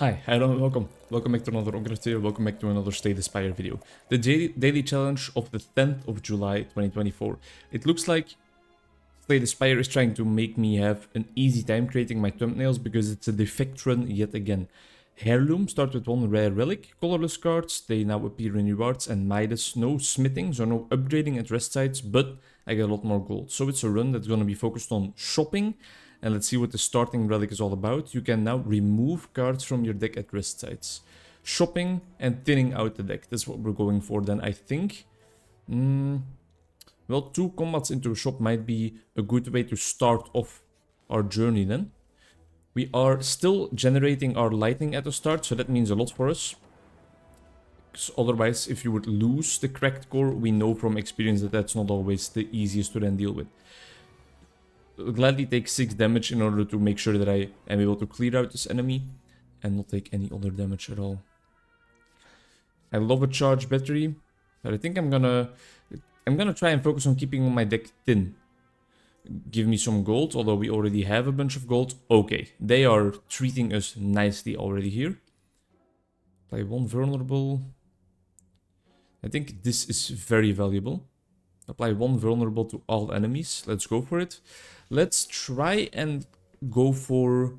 Hi, hello, welcome. Welcome back to another Onkruid video. Welcome back to another Stay the Spire video. The daily challenge of the 10th of July 2024. It looks like Stay the Spire is trying to make me have an easy time creating my thumbnails because it's a defect run yet again. Heirloom start with one rare relic, colorless cards, they now appear in rewards, and Midas, no smithing, so no upgrading at rest sites, but I get a lot more gold. So it's a run that's going to be focused on shopping. And let's see what the starting relic is all about. You can now remove cards from your deck at rest sites. Shopping and thinning out the deck. That's what we're going for then, I think. Well, 2 combats into a shop might be a good way to start off our journey then. We are still generating our lightning at the start, so that means a lot for us. Because otherwise, if you would lose the cracked core, we know from experience that that's not always the easiest to then deal with. I'll gladly take 6 damage in order to make sure that I am able to clear out this enemy and not take any other damage at all. I love a charged battery, but I think I'm gonna try and focus on keeping my deck thin. Give me some gold, although we already have a bunch of gold. Okay, they are treating us nicely already here. Play 1 vulnerable. I think this is very valuable. Apply 1 vulnerable to all enemies. Let's go for it. Let's try and go for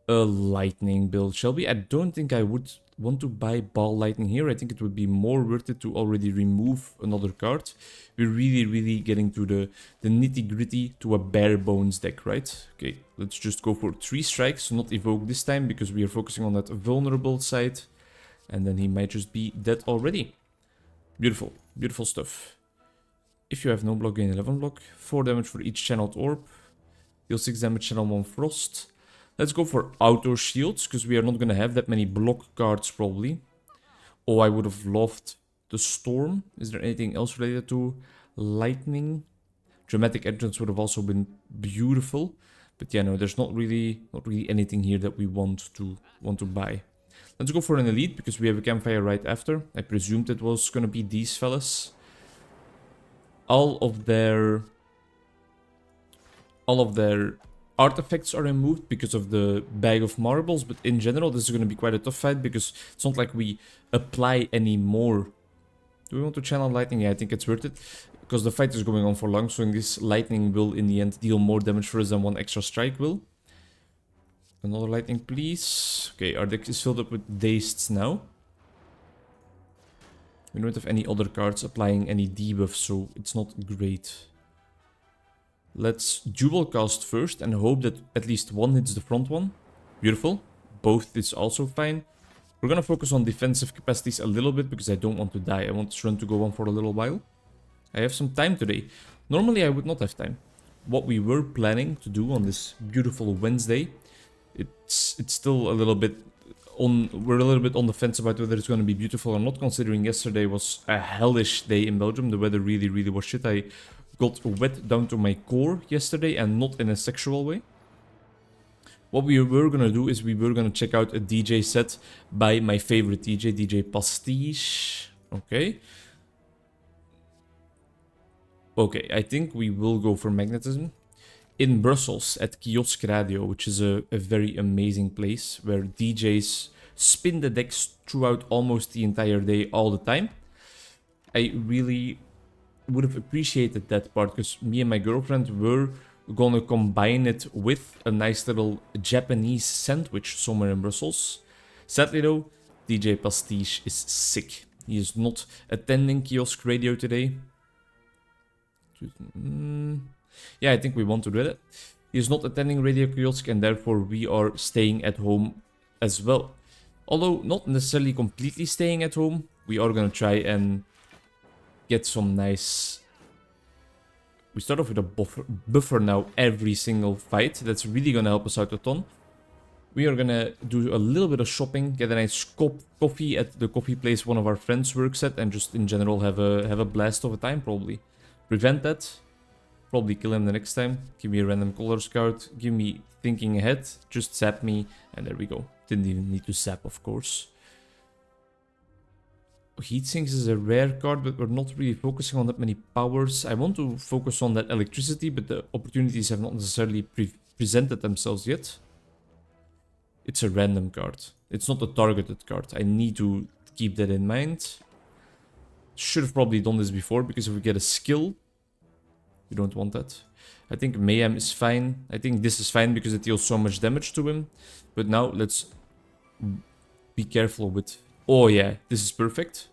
a lightning build, shall we? I don't think I would want to buy ball lightning here. I think it would be more worth it to already remove another card. We're really getting to the nitty gritty to a bare bones deck, right? Okay, let's just go for 3 strikes, not evoke this time because we are focusing on that vulnerable side. And then he might just be dead already. Beautiful, beautiful stuff. If you have no block, gain 11 block. 4 damage for each channeled orb. Deal 6 damage, channel 1 frost. Let's go for auto shields, because we are not going to have that many block cards probably. Oh, I would have loved the storm. Is there anything else related to lightning? Dramatic entrance would have also been beautiful. But yeah, no, there's not really anything here that we want to buy. Let's go for an elite, because we have a campfire right after. I presumed it was going to be these fellas. All of their artifacts are removed because of the bag of marbles, but in general this is going to be quite a tough fight because it's not like we apply any more. Do we want to channel lightning? Yeah, I think it's worth it because the fight is going on for long, so this lightning will in the end deal more damage for us than 1 extra strike will. Another lightning, please. Okay, our deck is filled up with dazed now. We don't have any other cards applying any debuffs, so it's not great. Let's dual cast first and hope that at least 1 hits the front one. Beautiful. Both is also fine. We're gonna focus on defensive capacities a little bit because I don't want to die. I want this run to go on for a little while. I have some time today. Normally I would not have time. What we were planning to do on this beautiful Wednesday, it's still a little bit we're a little bit on the fence about whether it's going to be beautiful or not, considering yesterday was a hellish day in Belgium. The weather really was shit. I got wet down to my core yesterday, and not in a sexual way. What we were going to do is we were going to check out a DJ set by my favorite DJ, DJ Pastiche. Okay. Okay, I think we will go for magnetism. In Brussels at Kiosk Radio, which is a very amazing place where DJs spin the decks throughout almost the entire day all the time. I really would have appreciated that part because me and my girlfriend were gonna combine it with a nice little Japanese sandwich somewhere in Brussels. Sadly though, DJ Pastiche is sick. He is not attending Kiosk Radio today. Yeah, I think we want to do that. He is not attending Radio Kiosk and therefore we are staying at home as well. Although not necessarily completely staying at home, we are gonna try and get some nice... We start off with a buffer now every single fight. That's really gonna help us out a ton. We are gonna do a little bit of shopping, get a nice coffee at the coffee place one of our friends works at, and just in general have a blast of a time probably. Prevent that. Probably kill him the next time. Give me a random colors card. Give me thinking ahead. Just zap me. And there we go. Didn't even need to zap, of course. Heatsinks is a rare card, but we're not really focusing on that many powers. I want to focus on that electricity, but the opportunities have not necessarily presented themselves yet. It's a random card. It's not a targeted card. I need to keep that in mind. Should have probably done this before, because if we get a skill, we don't want that. I think Mayhem is fine. I think this is fine because it deals so much damage to him. But now let's be careful with... Oh yeah, this is perfect.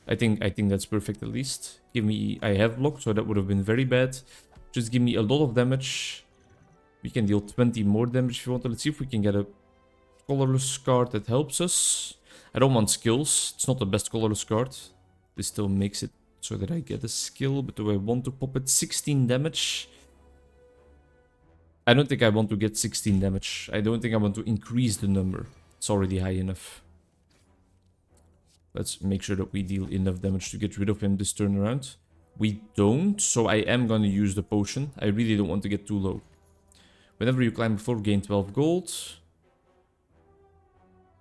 I think that's perfect at least. Give me... I have block, so that would have been very bad. Just give me a lot of damage. We can deal 20 more damage if you want. Let's see if we can get a colorless card that helps us. I don't want skills. It's not the best colorless card. This still makes it so that I get a skill. But do I want to pop it? 16 damage. I don't think I want to get 16 damage. I don't think I want to increase the number. It's already high enough. Let's make sure that we deal enough damage to get rid of him this turn around. We don't, so I am going to use the potion. I really don't want to get too low. Whenever you climb before, gain 12 gold.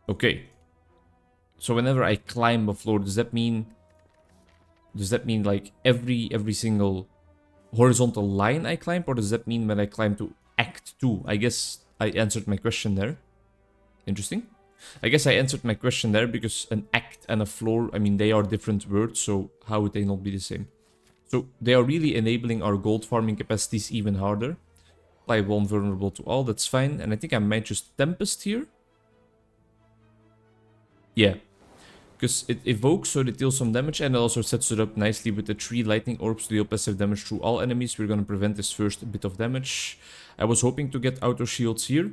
Okay. So whenever I climb a floor, does that mean like every single horizontal line I climb, or does that mean when I climb to Act 2? I guess I answered my question there. Interesting. I guess I answered my question there because an act and a floor, I mean, they are different words, so how would they not be the same? So they are really enabling our gold farming capacities even harder. Apply 1 vulnerable to all, that's fine. And I think I might just Tempest here. Yeah. Because it evokes, so it deals some damage, and it also sets it up nicely with the 3 lightning orbs to deal passive damage through all enemies. We're going to prevent this first bit of damage. I was hoping to get auto shields here.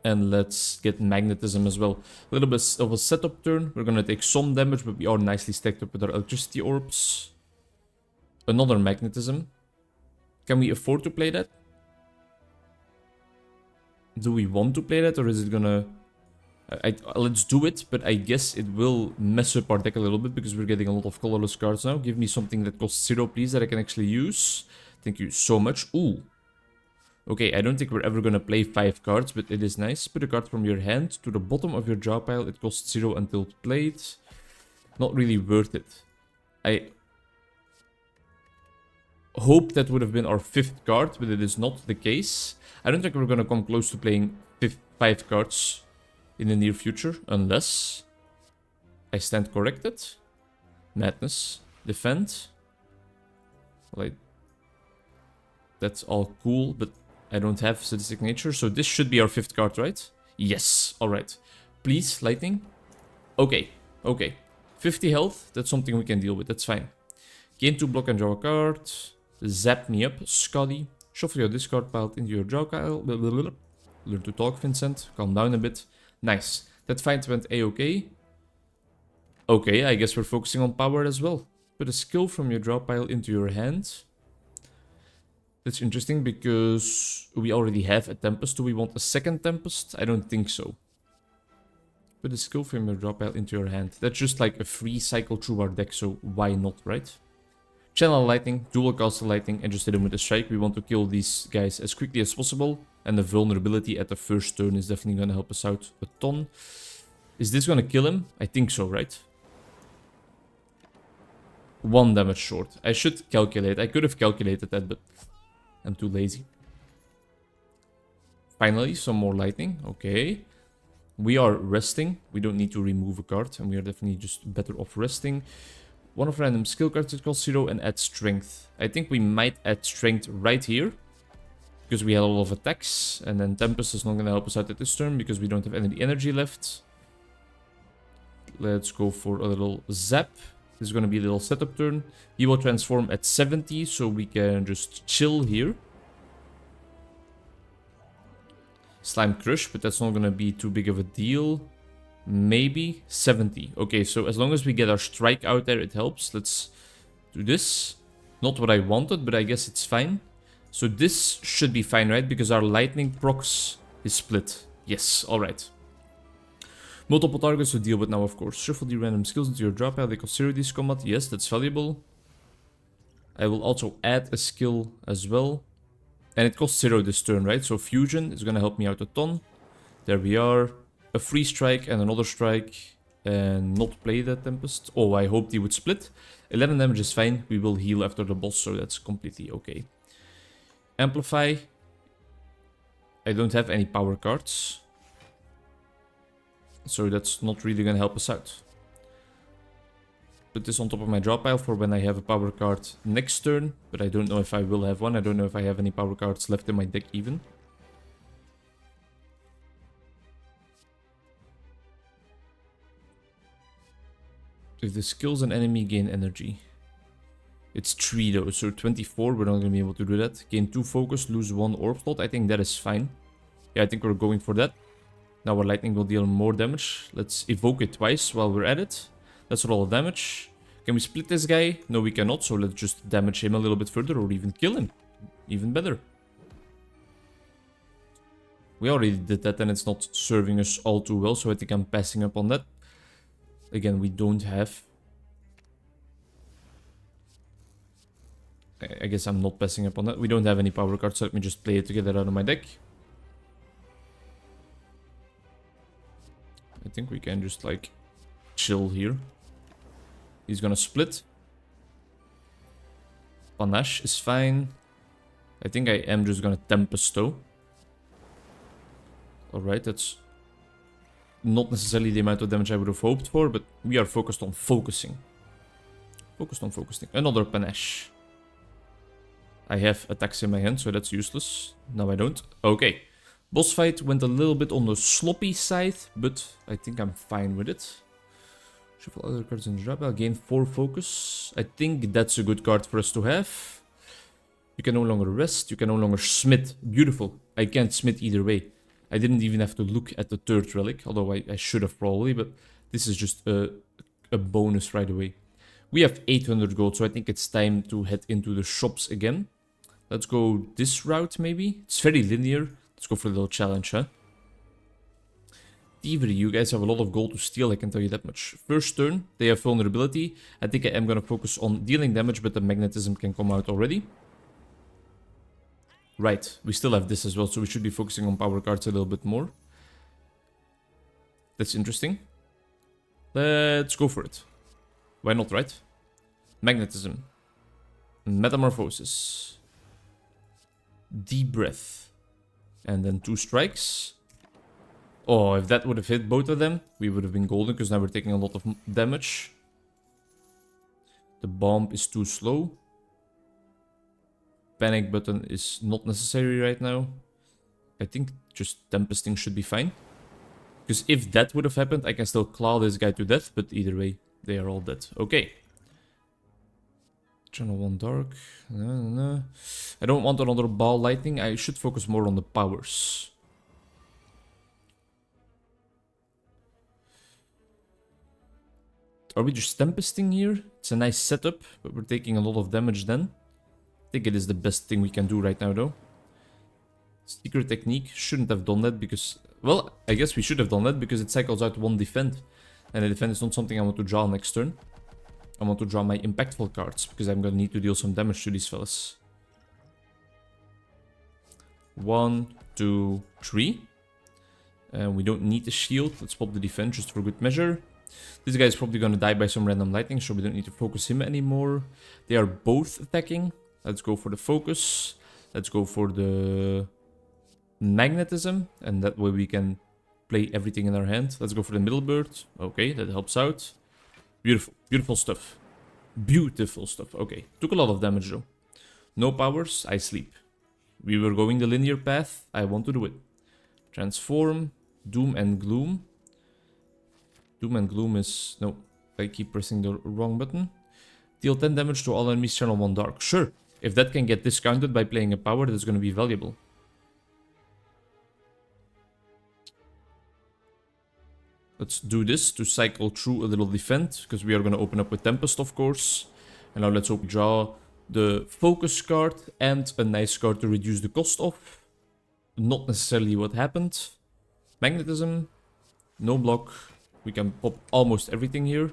And let's get magnetism as well. A little bit of a setup turn. We're going to take some damage, but we are nicely stacked up with our electricity orbs. Another magnetism. Can we afford to play that? Do we want to play that, or is it gonna... let's do it, but I guess it will mess up our deck a little bit because we're getting a lot of colorless cards now. Give me something that costs 0, please, that I can actually use. Thank you so much. Ooh. Okay, I don't think we're ever gonna play 5 cards, but it is nice. Put a card from your hand to the bottom of your draw pile. It costs 0 until played. Not really worth it. I hope that would have been our 5th card, but it is not the case. I don't think we're gonna come close to playing 5 cards in the near future, unless I stand corrected. Madness. Defend. Like, that's all cool, but I don't have sadistic nature, so this should be our 5th card, right? Yes, alright. Please, lightning. Okay, okay. 50 health, that's something we can deal with, that's fine. Gain 2 block and draw a card. Zap me up, Scotty. Shuffle your discard pile into your draw pile. Learn to talk, Vincent. Calm down a bit. Nice. That fight went a-okay. Okay, I guess we're focusing on power as well. Put a skill from your draw pile into your hand. That's interesting because we already have a Tempest. Do we want a second Tempest? I don't think so. Put a skill from your draw pile into your hand. That's just like a free cycle through our deck, so why not, right? Channel Lightning, dual cast the Lightning, and just hit him with a strike. We want to kill these guys as quickly as possible. And the vulnerability at the first turn is definitely going to help us out a ton. Is this going to kill him? I think so, right? 1 damage short. I should calculate. I could have calculated that, but I'm too lazy. Finally, some more lightning. Okay. We are resting. We don't need to remove a card, and we are definitely just better off resting. One of random skill cards that costs 0 and add strength. I think we might add strength right here, because we had a lot of attacks, and then Tempest is not going to help us out at this turn because we don't have any energy left. Let's go for a little zap. This is going to be a little setup turn. He will transform at 70, so we can just chill here. Slime Crush, but that's not going to be too big of a deal. Maybe 70. Okay, so as long as we get our strike out there, it helps. Let's do this. Not what I wanted, but I guess it's fine. So this should be fine, right? Because our lightning procs is split. Yes, alright. Multiple targets to deal with now, of course. Shuffle the random skills into your draw pile. They cost 0 this combat. Yes, that's valuable. I will also add a skill as well. And it costs 0 this turn, right? So Fusion is going to help me out a ton. There we are. A free strike and another strike. And not play that Tempest. Oh, I hoped he would split. 11 damage is fine. We will heal after the boss, so that's completely okay. Amplify. I don't have any power cards. So that's not really gonna help us out. Put this on top of my draw pile for when I have a power card next turn. But I don't know if I will have one. I don't know if I have any power cards left in my deck even. If this kills an enemy, gain energy. It's 3 though, so 24, we're not going to be able to do that. Gain 2 focus, lose 1 orb slot. I think that is fine. Yeah, I think we're going for that. Now our lightning will deal more damage. Let's evoke it twice while we're at it. That's a lot of damage. Can we split this guy? No, we cannot, so let's just damage him a little bit further or even kill him. Even better. We already did that and it's not serving us all too well, so I think I'm passing up on that. Again, we don't have... I guess I'm not passing up on that. We don't have any power cards, so let me just play it to get it out of my deck. I think we can just, like, chill here. He's gonna split. Panache is fine. I think I am just gonna Tempest though. Alright, that's not necessarily the amount of damage I would have hoped for, but we are focused on focusing. Focused on focusing. Another Panache. I have attacks in my hand, so that's useless. Now I don't. Okay. Boss fight went a little bit on the sloppy side, but I think I'm fine with it. Shuffle other cards in the drop. I'll gain 4 focus. I think that's a good card for us to have. You can no longer rest. You can no longer smith. Beautiful. I can't smith either way. I didn't even have to look at the third relic, although I should have probably, but this is just a bonus right away. We have 800 gold, so I think it's time to head into the shops again. Let's go this route, maybe. It's very linear. Let's go for a little challenge, huh? Thievery, you guys have a lot of gold to steal, I can tell you that much. First turn, they have vulnerability. I think I am going to focus on dealing damage, but the magnetism can come out already. Right, we still have this as well, so we should be focusing on power cards a little bit more. That's interesting. Let's go for it. Why not, right? Magnetism. Metamorphosis. Deep breath. And then 2 strikes. Oh, if that would have hit both of them, we would have been golden, because now we're taking a lot of damage. The bomb is too slow. Panic button is not necessary right now. I think just Tempesting should be fine. Because if that would have happened, I can still claw this guy to death, but either way, they are all dead. Okay. Channel 1 dark. No. I don't want another ball lightning. I should focus more on the powers. Are we just Tempesting here? It's a nice setup, but we're taking a lot of damage then. I think it is the best thing we can do right now though. Secret technique. Shouldn't have done that because... Well, I guess we should have done that because it cycles out 1 defend. And the defend is not something I want to draw next turn. I want to draw my impactful cards because I'm going to need to deal some damage to these fellas. 1, 2, 3. We don't need the shield. Let's pop the defense just for good measure. This guy is probably going to die by some random lightning, so we don't need to focus him anymore. They are both attacking. Let's go for the focus. Let's go for the magnetism. And that way we can play everything in our hand. Let's go for the middle bird. Okay, that helps out. Beautiful. Beautiful stuff. Beautiful stuff. Okay, took a lot of damage though. No powers, I sleep. We were going the linear path. I want to do it. Transform. Doom and Gloom. Doom and Gloom is... No, I keep pressing the wrong button. Deal 10 damage to all enemies, channel 1 dark. Sure, if that can get discounted by playing a power, that's going to be valuable. Let's do this to cycle through a little defend, because we are going to open up with Tempest, of course. And now let's hope we draw the focus card and a nice card to reduce the cost of. Not necessarily what happened. Magnetism. No block. We can pop almost everything here.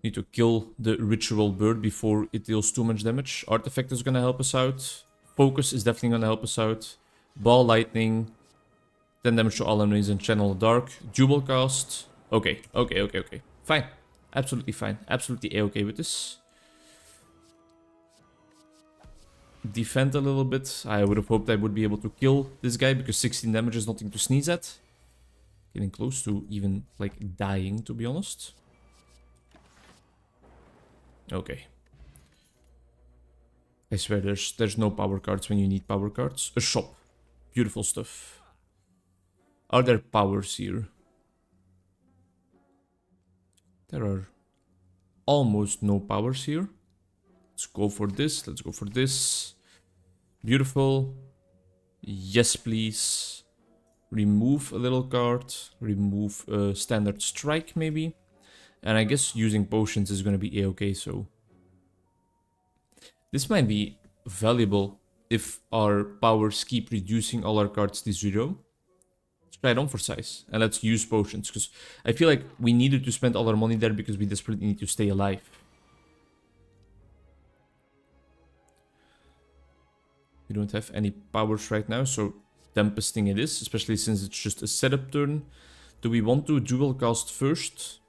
Need to kill the ritual bird before it deals too much damage. Artifact is going to help us out. Focus is definitely going to help us out. Ball lightning. 10 damage to all enemies in channel dark. Jubal cast. Okay. Fine. Absolutely fine. Absolutely a-okay with this. defend a little bit. I would have hoped I would be able to kill this guy because 16 damage is nothing to sneeze at. Getting close to even, like, dying, to be honest. Okay. I swear, there's no power cards when you need power cards. A shop. Beautiful stuff. Are there powers here? There are almost no powers here. Let's go for this. Let's go for this. Beautiful. Yes, please. Remove a little card. Remove a standard strike, maybe. And I guess using potions is going to be a-okay, so... This might be valuable if our powers keep reducing all our cards to 0. Let's try it on for size. And let's use potions, because I feel like we needed to spend all our money there because we desperately need to stay alive. We don't have any powers right now, so Tempesting it is, especially since it's just a setup turn. Do we want to dual cast first?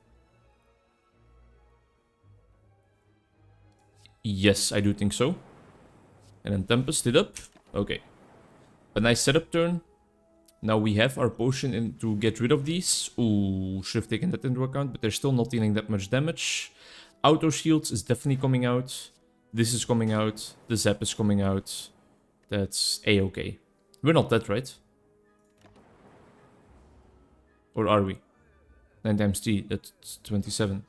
Yes, I do think so. And then Tempest it up. Okay. A nice setup turn. Now we have our potion in to get rid of these. Ooh, should have taken that into account, but they're still not dealing that much damage. Auto shields is definitely coming out. This is coming out. The zap is coming out. That's a-okay. We're not dead, right? Or are we? 9 times 3, that's 27.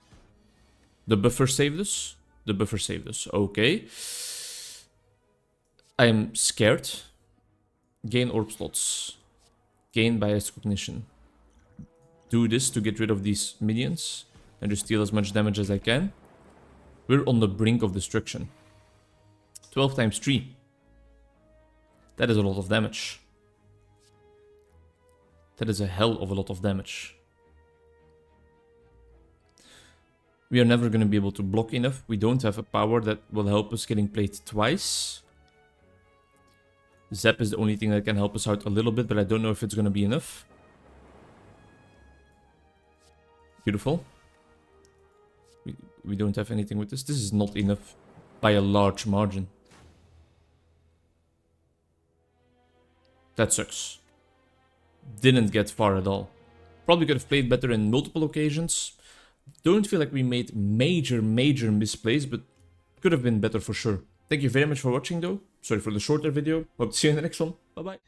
The buffer saved us? The buffer saved us. Okay. I'm scared. Gain orb slots. Gain biased cognition. Do this to get rid of these minions. And just deal as much damage as I can. We're on the brink of destruction. 12 times 3. That is a lot of damage. That is a hell of a lot of damage. We are never going to be able to block enough. We don't have a power that will help us getting played twice. Zap is the only thing that can help us out a little bit, but I don't know if it's going to be enough. Beautiful. We don't have anything with this. This is not enough by a large margin. That sucks. Didn't get far at all. Probably could have played better in multiple occasions. Don't feel like we made major misplays, but could have been better for sure. Thank you very much for watching though. Sorry for the shorter video. Hope to see you in the next one. Bye bye.